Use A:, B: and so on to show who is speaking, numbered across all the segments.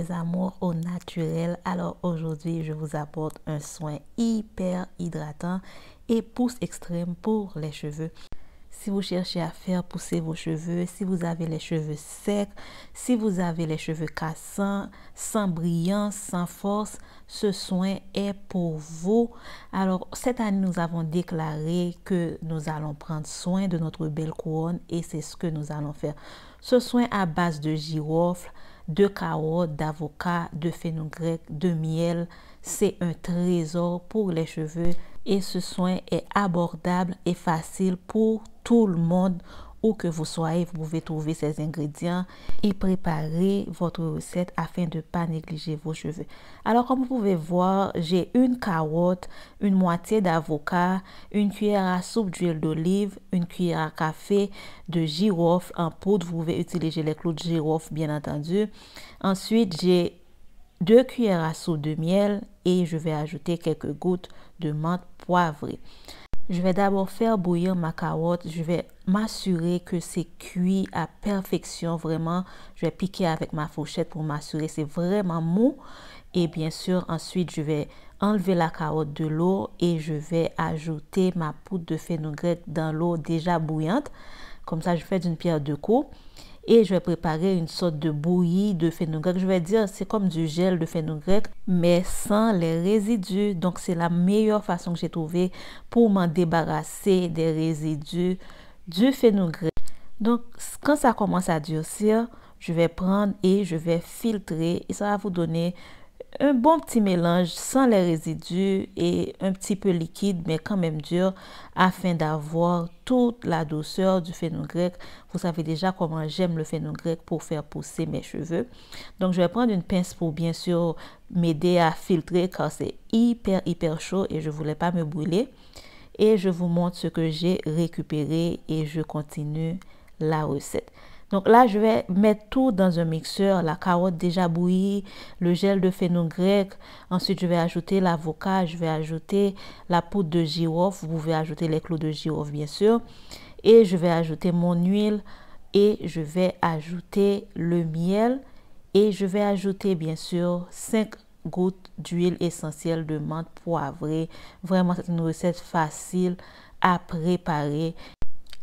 A: mes amours au naturel. Alors aujourd'hui, je vous apporte un soin hyper hydratant et pousse extrême pour les cheveux. Si vous cherchez à faire pousser vos cheveux, si vous avez les cheveux secs, si vous avez les cheveux cassants, sans brillance, sans force, ce soin est pour vous. Alors, cette année, nous avons déclaré que nous allons prendre soin de notre belle couronne et c'est ce que nous allons faire. Ce soin à base de girofle, de carottes, d'avocat, de fenugrec, de miel, c'est un trésor pour les cheveux et ce soin est abordable et facile pour tout le monde. Où que vous soyez, vous pouvez trouver ces ingrédients et préparer votre recette afin de ne pas négliger vos cheveux. Alors, comme vous pouvez voir, j'ai une carotte, une moitié d'avocat, une cuillère à soupe d'huile d'olive, une cuillère à café de girofle en poudre. Vous pouvez utiliser les clous de girofle, bien entendu. Ensuite, j'ai 2 cuillères à soupe de miel et je vais ajouter quelques gouttes de menthe poivrée. Je vais d'abord faire bouillir ma carotte. Je vais m'assurer que c'est cuit à perfection. Vraiment, je vais piquer avec ma fourchette pour m'assurer que c'est vraiment mou. Et bien sûr, ensuite, je vais enlever la carotte de l'eau et je vais ajouter ma poudre de fenugrec dans l'eau déjà bouillante. Comme ça, je fais d'une pierre deux coups. Et je vais préparer une sorte de bouillie de fenugrec. Je vais dire c'est comme du gel de fenugrec, mais sans les résidus. Donc, c'est la meilleure façon que j'ai trouvé pour m'en débarrasser des résidus du fenugrec. Donc, quand ça commence à durcir, je vais prendre et je vais filtrer. Et ça va vous donner un bon petit mélange sans les résidus et un petit peu liquide mais quand même dur afin d'avoir toute la douceur du fenugrec. Vous savez déjà comment j'aime le fenugrec pour faire pousser mes cheveux. Donc je vais prendre une pince pour bien sûr m'aider à filtrer car c'est hyper chaud et je voulais pas me brûler. Et je vous montre ce que j'ai récupéré et je continue la recette. Donc là, je vais mettre tout dans un mixeur, la carotte déjà bouillie, le gel de fenugrec. Ensuite, je vais ajouter l'avocat, je vais ajouter la poudre de girofle. Vous pouvez ajouter les clous de girofle, bien sûr. Et je vais ajouter mon huile et je vais ajouter le miel. Et je vais ajouter, bien sûr, 5 gouttes d'huile essentielle de menthe poivrée. Vraiment, c'est une recette facile à préparer.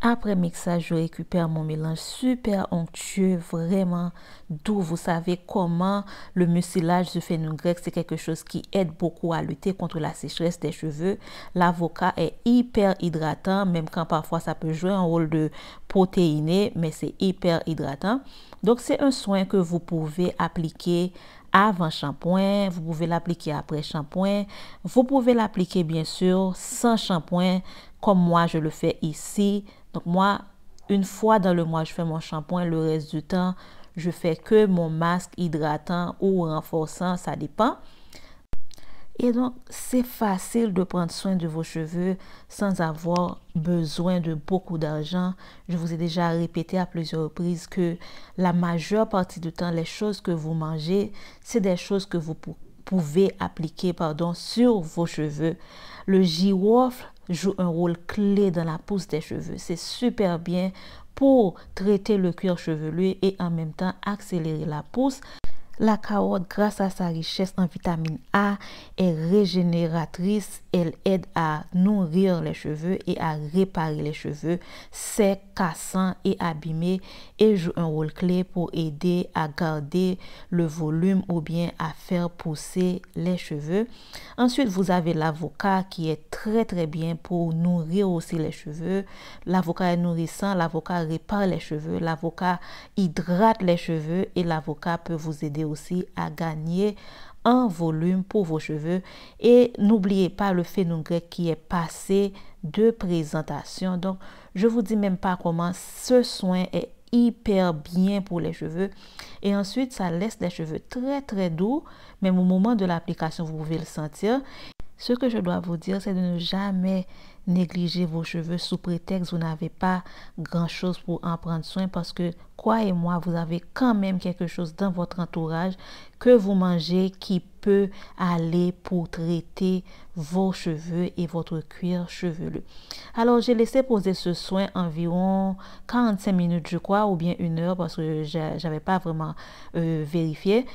A: Après mixage, je récupère mon mélange super onctueux, vraiment doux. Vous savez comment le mucilage du fenugrec, c'est quelque chose qui aide beaucoup à lutter contre la sécheresse des cheveux. L'avocat est hyper hydratant, même quand parfois ça peut jouer un rôle de protéiné, mais c'est hyper hydratant. Donc, c'est un soin que vous pouvez appliquer avant shampoing, vous pouvez l'appliquer après shampoing, vous pouvez l'appliquer bien sûr sans shampoing, comme moi je le fais ici. Donc moi, une fois dans le mois, je fais mon shampoing, le reste du temps, je fais que mon masque hydratant ou renforçant, ça dépend. Et donc, c'est facile de prendre soin de vos cheveux sans avoir besoin de beaucoup d'argent. Je vous ai déjà répété à plusieurs reprises que la majeure partie du temps, les choses que vous mangez, c'est des choses que vous pouvez appliquer sur vos cheveux. Le girofle joue un rôle clé dans la pousse des cheveux. C'est super bien pour traiter le cuir chevelu et en même temps accélérer la pousse. La carotte, grâce à sa richesse en vitamine A, est régénératrice. Elle aide à nourrir les cheveux et à réparer les cheveux secs, cassants et abîmés et joue un rôle clé pour aider à garder le volume ou bien à faire pousser les cheveux. Ensuite, vous avez l'avocat qui est très bien pour nourrir aussi les cheveux. L'avocat est nourrissant, l'avocat répare les cheveux, l'avocat hydrate les cheveux et l'avocat peut vous aider aussi à gagner en volume pour vos cheveux. Et n'oubliez pas le fenugrec qui est passé de présentation. Donc, je vous dis même pas comment ce soin est hyper bien pour les cheveux. Et ensuite, ça laisse les cheveux très doux. Même au moment de l'application, vous pouvez le sentir. Ce que je dois vous dire, c'est de ne jamais négliger vos cheveux sous prétexte vous n'avez pas grand-chose pour en prendre soin parce que, croyez-moi, vous avez quand même quelque chose dans votre entourage que vous mangez qui peut aller pour traiter vos cheveux et votre cuir chevelu. Alors, j'ai laissé poser ce soin environ 45 minutes, je crois, ou bien 1 heure parce que j'avais pas vraiment vérifié.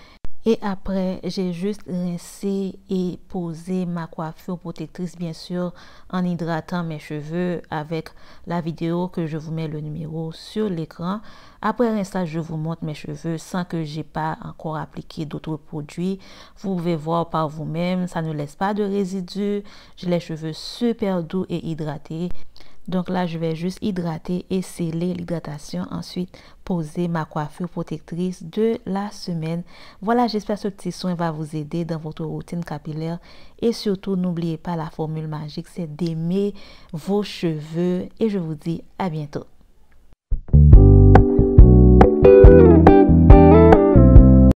A: Et après, j'ai juste rincé et posé ma coiffure protectrice, bien sûr, en hydratant mes cheveux avec la vidéo que je vous mets le numéro sur l'écran. Après rinçage, je vous montre mes cheveux sans que j'ai pas encore appliqué d'autres produits. Vous pouvez voir par vous-même, ça ne laisse pas de résidus. J'ai les cheveux super doux et hydratés. Donc là, je vais juste hydrater et sceller l'hydratation. Ensuite, poser ma coiffure protectrice de la semaine. Voilà, j'espère que ce petit soin va vous aider dans votre routine capillaire. Et surtout, n'oubliez pas la formule magique, c'est d'aimer vos cheveux. Et je vous dis à bientôt.